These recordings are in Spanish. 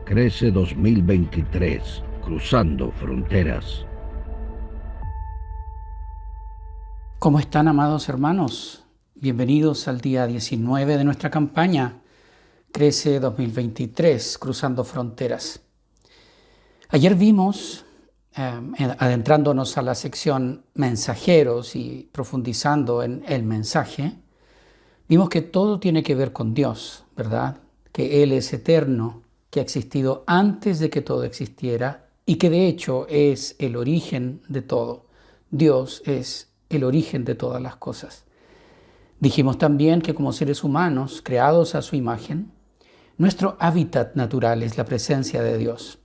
Crece 2023, cruzando fronteras. ¿Cómo están, amados hermanos? Bienvenidos al día 19 de nuestra campaña Crece 2023, cruzando fronteras. Ayer vimos, adentrándonos a la sección mensajeros y profundizando en el mensaje, vimos que todo tiene que ver con Dios, ¿verdad? Que Él es eterno, que ha existido antes de que todo existiera y que de hecho es el origen de todo. Dios es el origen de todas las cosas. Dijimos también que como seres humanos, creados a su imagen, nuestro hábitat natural es la presencia de Dios.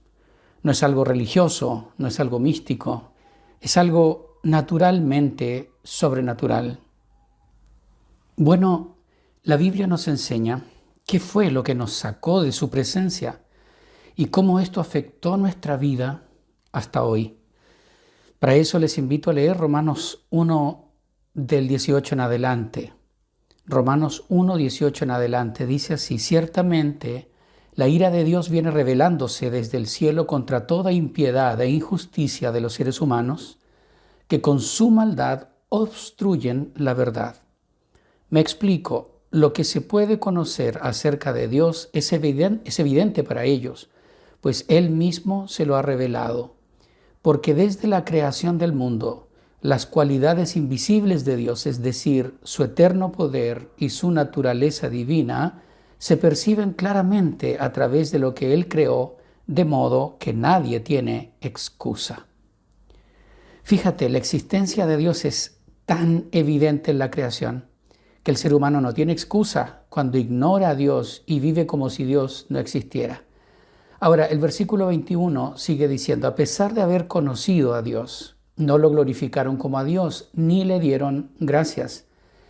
No es algo religioso, no es algo místico, es algo naturalmente sobrenatural. Bueno, la Biblia nos enseña qué fue lo que nos sacó de su presencia y cómo esto afectó nuestra vida hasta hoy. Para eso les invito a leer Romanos 1 del 18 en adelante. Romanos 1, 18 en adelante dice así: ciertamente la ira de Dios viene revelándose desde el cielo contra toda impiedad e injusticia de los seres humanos que con su maldad obstruyen la verdad. Me explico. Lo que se puede conocer acerca de Dios es evidente para ellos, pues Él mismo se lo ha revelado. Porque desde la creación del mundo, las cualidades invisibles de Dios, es decir, su eterno poder y su naturaleza divina, se perciben claramente a través de lo que Él creó, de modo que nadie tiene excusa. Fíjate, la existencia de Dios es tan evidente en la creación que el ser humano no tiene excusa cuando ignora a Dios y vive como si Dios no existiera. Ahora, el versículo 21 sigue diciendo: a pesar de haber conocido a Dios, no lo glorificaron como a Dios, ni le dieron gracias,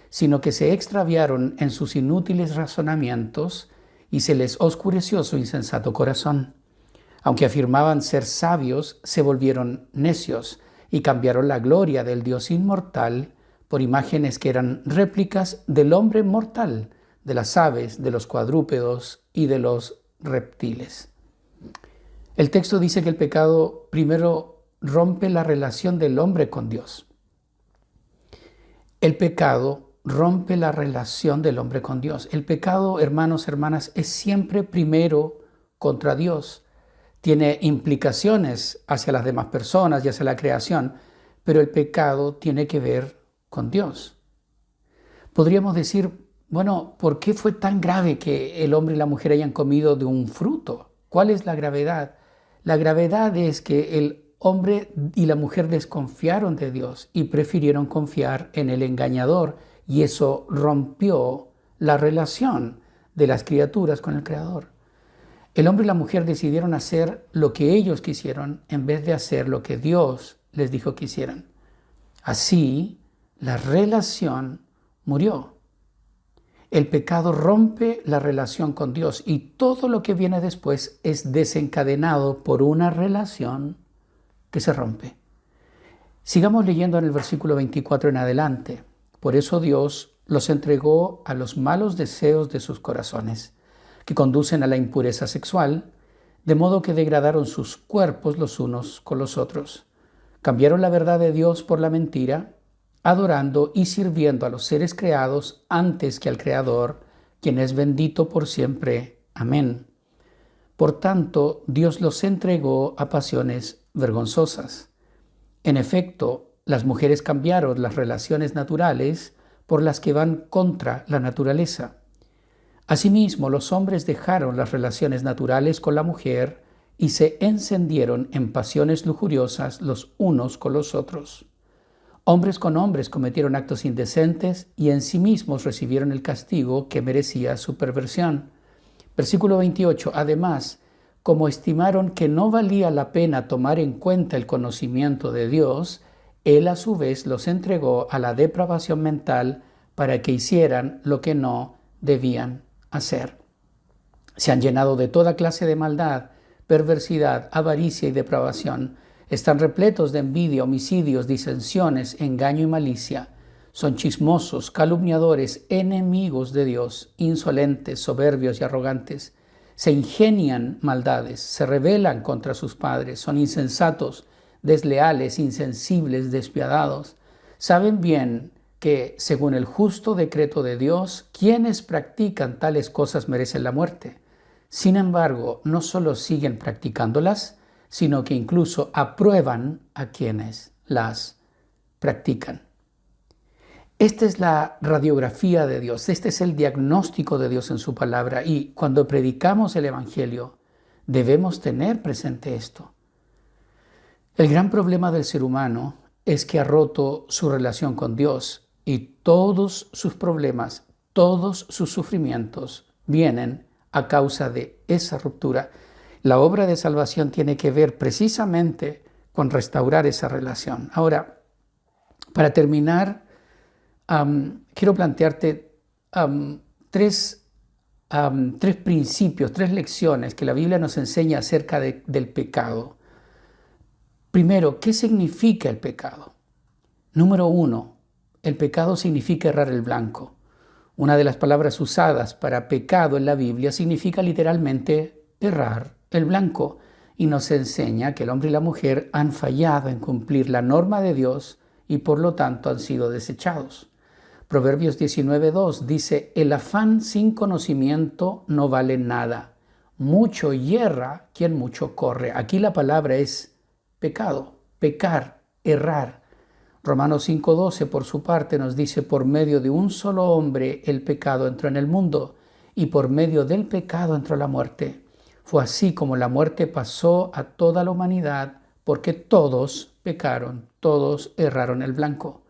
sino que se extraviaron en sus inútiles razonamientos y se les oscureció su insensato corazón. Aunque afirmaban ser sabios, se volvieron necios y cambiaron la gloria del Dios inmortal por imágenes que eran réplicas del hombre mortal, de las aves, de los cuadrúpedos y de los reptiles. El texto dice que el pecado primero rompe la relación del hombre con Dios. El pecado rompe la relación del hombre con Dios. El pecado, hermanos, hermanas, es siempre primero contra Dios. Tiene implicaciones hacia las demás personas y hacia la creación, pero el pecado tiene que ver con Dios. Podríamos decir, bueno, ¿por qué fue tan grave que el hombre y la mujer hayan comido de un fruto? ¿Cuál es la gravedad? La gravedad es que el hombre y la mujer desconfiaron de Dios y prefirieron confiar en el engañador, y eso rompió la relación de las criaturas con el Creador. El hombre y la mujer decidieron hacer lo que ellos quisieron en vez de hacer lo que Dios les dijo que hicieran. Así, la relación murió. El pecado rompe la relación con Dios y todo lo que viene después es desencadenado por una relación que se rompe. Sigamos leyendo en el versículo 24 en adelante. Por eso Dios los entregó a los malos deseos de sus corazones, que conducen a la impureza sexual, de modo que degradaron sus cuerpos los unos con los otros. Cambiaron la verdad de Dios por la mentira, adorando y sirviendo a los seres creados antes que al Creador, quien es bendito por siempre. Amén. Por tanto, Dios los entregó a pasiones vergonzosas. En efecto, las mujeres cambiaron las relaciones naturales por las que van contra la naturaleza. Asimismo, los hombres dejaron las relaciones naturales con la mujer y se encendieron en pasiones lujuriosas los unos con los otros. Hombres con hombres cometieron actos indecentes y en sí mismos recibieron el castigo que merecía su perversión. Versículo 28. Además, como estimaron que no valía la pena tomar en cuenta el conocimiento de Dios, Él a su vez los entregó a la depravación mental para que hicieran lo que no debían hacer. Se han llenado de toda clase de maldad, perversidad, avaricia y depravación. Están repletos de envidia, homicidios, disensiones, engaño y malicia. Son chismosos, calumniadores, enemigos de Dios, insolentes, soberbios y arrogantes. se ingenian maldades, se rebelan contra sus padres, son insensatos, desleales, insensibles, despiadados. Saben bien que, según el justo decreto de Dios, quienes practican tales cosas merecen la muerte. Sin embargo, no solo siguen practicándolas, sino que incluso aprueban a quienes las practican. Esta es la radiografía de Dios, este es el diagnóstico de Dios en su palabra, y cuando predicamos el Evangelio debemos tener presente esto. El gran problema del ser humano es que ha roto su relación con Dios y todos sus problemas, todos sus sufrimientos vienen a causa de esa ruptura. La obra de salvación tiene que ver precisamente con restaurar esa relación. Ahora, para terminar, quiero plantearte tres principios, tres lecciones que la Biblia nos enseña acerca del pecado. Primero, ¿qué significa el pecado? Número 1, el pecado significa errar el blanco. Una de las palabras usadas para pecado en la Biblia significa literalmente errar el blanco, y nos enseña que el hombre y la mujer han fallado en cumplir la norma de Dios y por lo tanto han sido desechados. Proverbios 19:2 dice: el afán sin conocimiento no vale nada. Mucho yerra quien mucho corre. Aquí la palabra es pecado, pecar, errar. Romanos 5:12 por su parte nos dice: por medio de un solo hombre el pecado entró en el mundo, y por medio del pecado entró la muerte. Fue así como la muerte pasó a toda la humanidad, porque todos pecaron, todos erraron el blanco.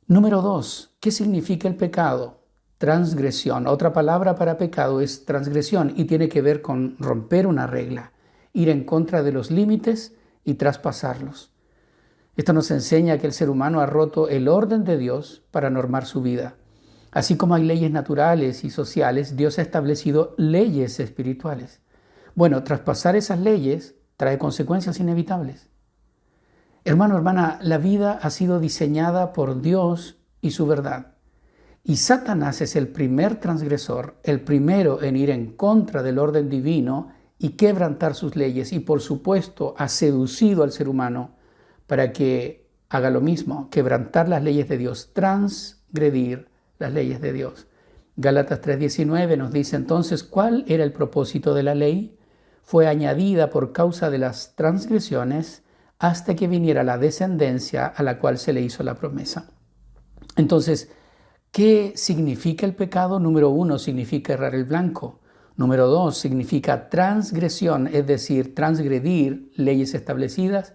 Número 2, ¿qué significa el pecado? Transgresión. Otra palabra para pecado es transgresión y tiene que ver con romper una regla, ir en contra de los límites y traspasarlos. Esto nos enseña que el ser humano ha roto el orden de Dios para normar su vida. Así como hay leyes naturales y sociales, Dios ha establecido leyes espirituales. Bueno, traspasar esas leyes trae consecuencias inevitables. Hermano, hermana, la vida ha sido diseñada por Dios y su verdad. Y Satanás es el primer transgresor, el primero en ir en contra del orden divino y quebrantar sus leyes. Y por supuesto ha seducido al ser humano para que haga lo mismo, quebrantar las leyes de Dios, transgredir las leyes de Dios. Gálatas 3:19 nos dice entonces, ¿cuál era el propósito de la ley? Fue añadida por causa de las transgresiones hasta que viniera la descendencia a la cual se le hizo la promesa. Entonces, ¿qué significa el pecado? Número 1, significa errar el blanco. Número 2, significa transgresión, es decir, transgredir leyes establecidas.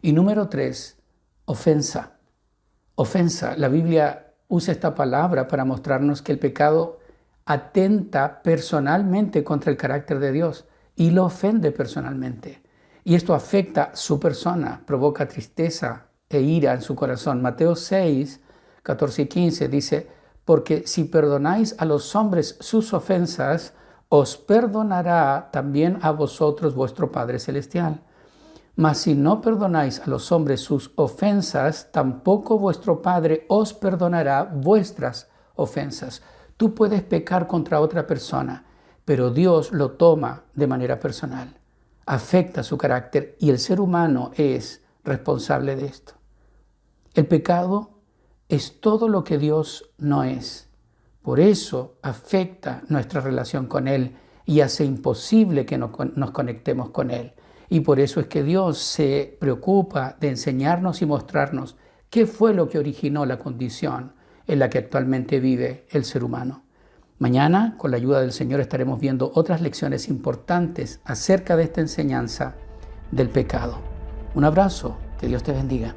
Y número 3, ofensa. Ofensa. La Biblia usa esta palabra para mostrarnos que el pecado atenta personalmente contra el carácter de Dios y lo ofende personalmente. Y esto afecta su persona, provoca tristeza e ira en su corazón. Mateo 6, 14 y 15 dice: porque si perdonáis a los hombres sus ofensas, os perdonará también a vosotros vuestro Padre Celestial. Mas si no perdonáis a los hombres sus ofensas, tampoco vuestro Padre os perdonará vuestras ofensas. Tú puedes pecar contra otra persona, pero Dios lo toma de manera personal. Afecta su carácter y el ser humano es responsable de esto. El pecado es todo lo que Dios no es. Por eso afecta nuestra relación con Él y hace imposible que nos conectemos con Él. Y por eso es que Dios se preocupa de enseñarnos y mostrarnos qué fue lo que originó la condición en la que actualmente vive el ser humano. Mañana, con la ayuda del Señor, estaremos viendo otras lecciones importantes acerca de esta enseñanza del pecado. Un abrazo, que Dios te bendiga.